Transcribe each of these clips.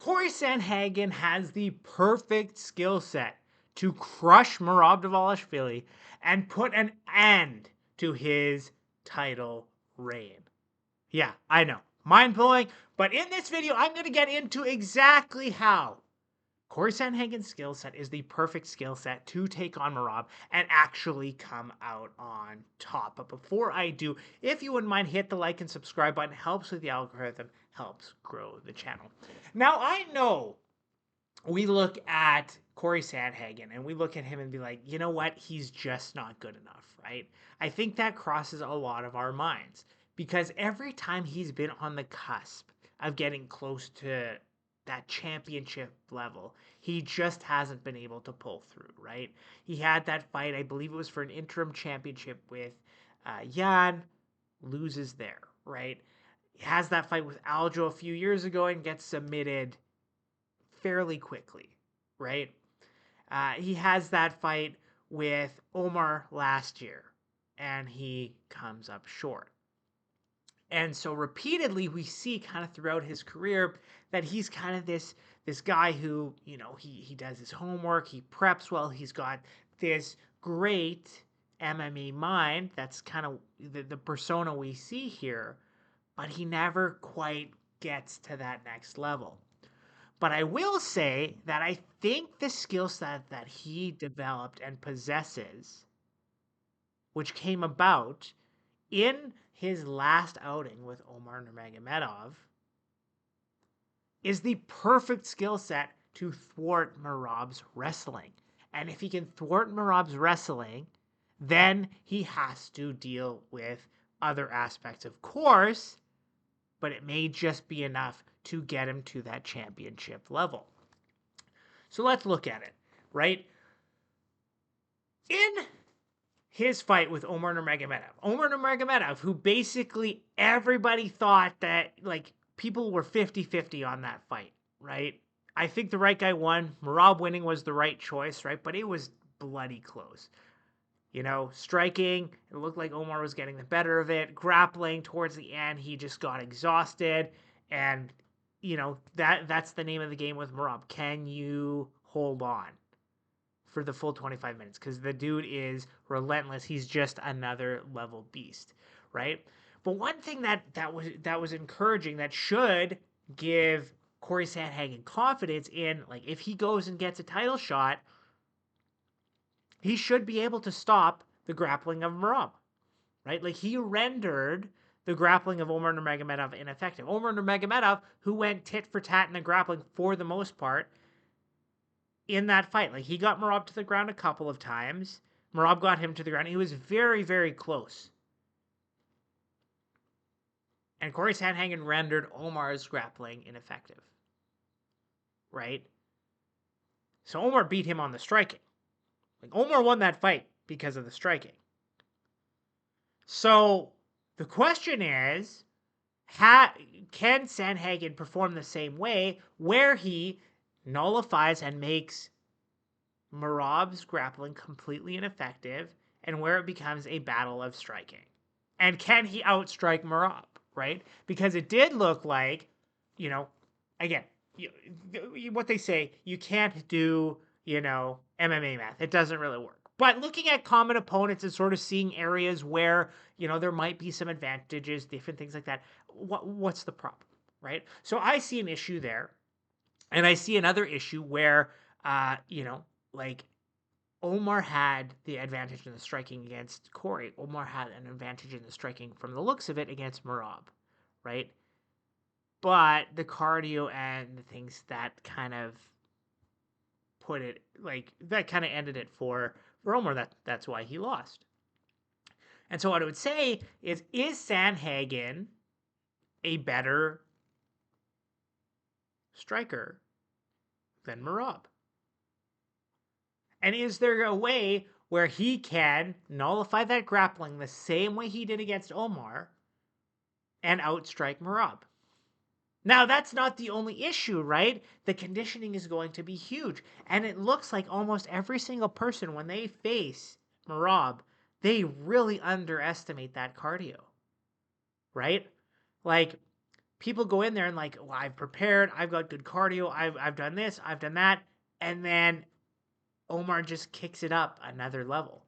Cory Sandhagen has the perfect skill set to crush Merab Dvalishvili and put an end to his title reign. Yeah, I know. Mind blowing. But in this video, I'm going to get into exactly how Cory Sandhagen's skill set is the perfect skill set to take on Merab and actually come out on top. But before I do, if you wouldn't mind, hit the like and subscribe button. It helps with the algorithm, helps grow the channel. Now, I know we look at Cory Sandhagen and we look at him and be like, you know what? He's just not good enough, right? I think that crosses a lot of our minds because every time he's been on the cusp of getting close to that championship level, he just hasn't been able to pull through, right? He had that fight, I believe it was for an interim championship with Jan, loses there, right? He has that fight with Aljo a few years ago and gets submitted fairly quickly, right? He has that fight with Omar last year, and he comes up short. And so repeatedly we see kind of throughout his career that he's kind of this guy who, you know, he does his homework, he preps well, he's got this great MMA mind. That's kind of the persona we see here, but he never quite gets to that next level. But I will say that I think the skill set that he developed and possesses, which came about in his last outing with Omar Nurmagomedov, is the perfect skill set to thwart Merab's wrestling. And if he can thwart Merab's wrestling, then he has to deal with other aspects, of course, but it may just be enough to get him to that championship level. So let's look at it, right? In his fight with Omar Nurmagomedov, who basically everybody thought that, like, people were 50-50 on that fight, right? I think the right guy won. Merab winning was the right choice, right? But it was bloody close. You know, striking, it looked like Omar was getting the better of it. Grappling towards the end, he just got exhausted. And, you know, that's the name of the game with Merab. Can you hold on for the full 25 minutes? Because the dude is relentless. He's just another level beast, right? But one thing that was encouraging, that should give Cory Sandhagen confidence in, like, if he goes and gets a title shot, he should be able to stop the grappling of Merab, right? Like, he rendered the grappling of Omar Nurmagomedov ineffective. Omar Nurmagomedov, who went tit for tat in the grappling for the most part in that fight. Like, he got Merab to the ground a couple of times. Merab got him to the ground. He was very, very close. And Cory Sandhagen rendered Omar's grappling ineffective, right? So Omar beat him on the striking. Like, Omar won that fight because of the striking. So the question is, can Sanhagen perform the same way where he nullifies and makes Merab's grappling completely ineffective and where it becomes a battle of striking? And can he outstrike Merab, right? Because it did look like, you know, again, what they say, you can't do, you know, MMA math. It doesn't really work. But looking at common opponents and sort of seeing areas where, you know, there might be some advantages, different things like that, what's the problem, right? So I see an issue there. And I see another issue where, you know, like, Omar had the advantage in the striking against Cory. Omar had an advantage in the striking, from the looks of it, against Merab, right? But the cardio and the things that kind of put it, like, that kind of ended it for Omar. That's why he lost. And so what I would say is Sanhagen a better striker than Merab? And is there a way where he can nullify that grappling the same way he did against Omar and outstrike Merab? Now, that's not the only issue, right? The conditioning is going to be huge. And it looks like almost every single person, when they face Merab, they really underestimate that cardio, right? Like, people go in there and like, well, I've prepared, I've got good cardio, I've done this, I've done that, and then Omar just kicks it up another level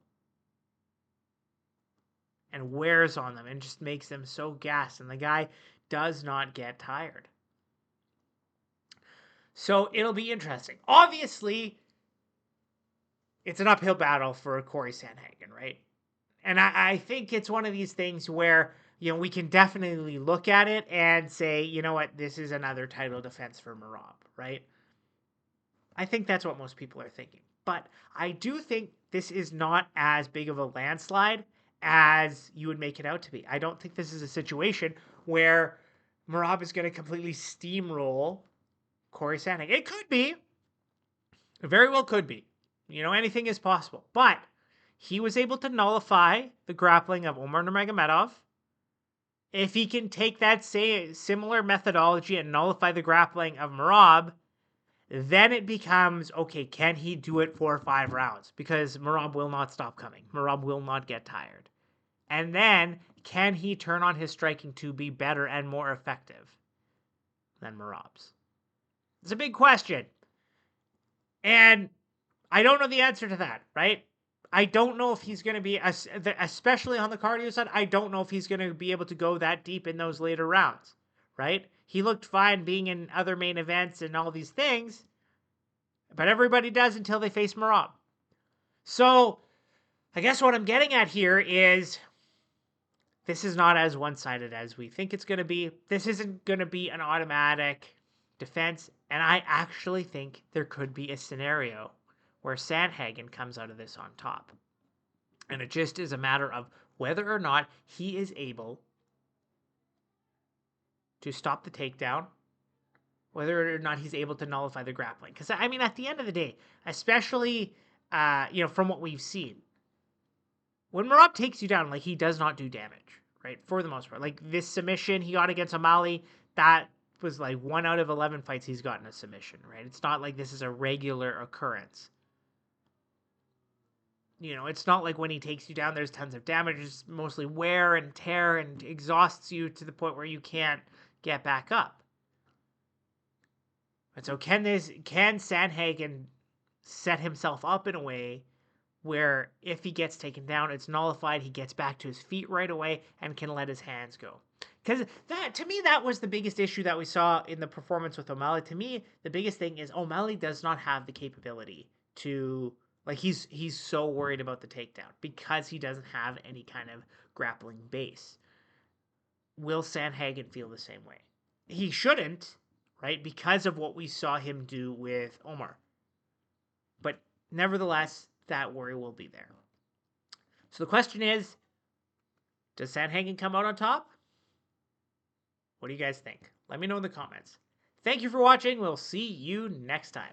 and wears on them and just makes them so gassed, and the guy does not get tired. So it'll be interesting. Obviously, it's an uphill battle for Cory Sandhagen, right? And I think it's one of these things where, we can definitely look at it and say, you know what, this is another title defense for Merab, right? I think that's what most people are thinking. But I do think this is not as big of a landslide as you would make it out to be. I don't think this is a situation where Merab is going to completely steamroll Cory Sandhagen. It could be. It very well could be. Anything is possible. But he was able to nullify the grappling of Omar Nurmagomedov. If he can take that similar methodology and nullify the grappling of Merab, then it becomes, okay, can he do it for 5 rounds? Because Merab will not stop coming. Merab will not get tired. And then, can he turn on his striking to be better and more effective than Merab's? It's a big question. And I don't know the answer to that, right? I don't know if he's going to be, especially on the cardio side, I don't know if he's going to be able to go that deep in those later rounds, right? He looked fine being in other main events and all these things, but everybody does until they face Merab. So, I guess what I'm getting at here is this is not as one-sided as we think it's going to be. This isn't going to be an automatic defense, and I actually think there could be a scenario where Sanhagen comes out of this on top. And it just is a matter of whether or not he is able to stop the takedown, whether or not he's able to nullify the grappling. Because, I mean, at the end of the day, especially, from what we've seen, when Merab takes you down, like, he does not do damage, right? For the most part. Like, this submission he got against O'Malley, that was like 1 out of 11 fights he's gotten a submission, right? It's not like this is a regular occurrence. It's not like when he takes you down, there's tons of damage. It's mostly wear and tear and exhausts you to the point where you can't get back up. But so can Sanhagen set himself up in a way where if he gets taken down, it's nullified, he gets back to his feet right away and can let his hands go? Because to me, that was the biggest issue that we saw in the performance with O'Malley. To me, the biggest thing is O'Malley does not have the capability to... Like, he's so worried about the takedown because he doesn't have any kind of grappling base. Will Sanhagen feel the same way? He shouldn't, right? Because of what we saw him do with Omar. But nevertheless, that worry will be there. So the question is, does Sanhagen come out on top? What do you guys think? Let me know in the comments. Thank you for watching. We'll see you next time.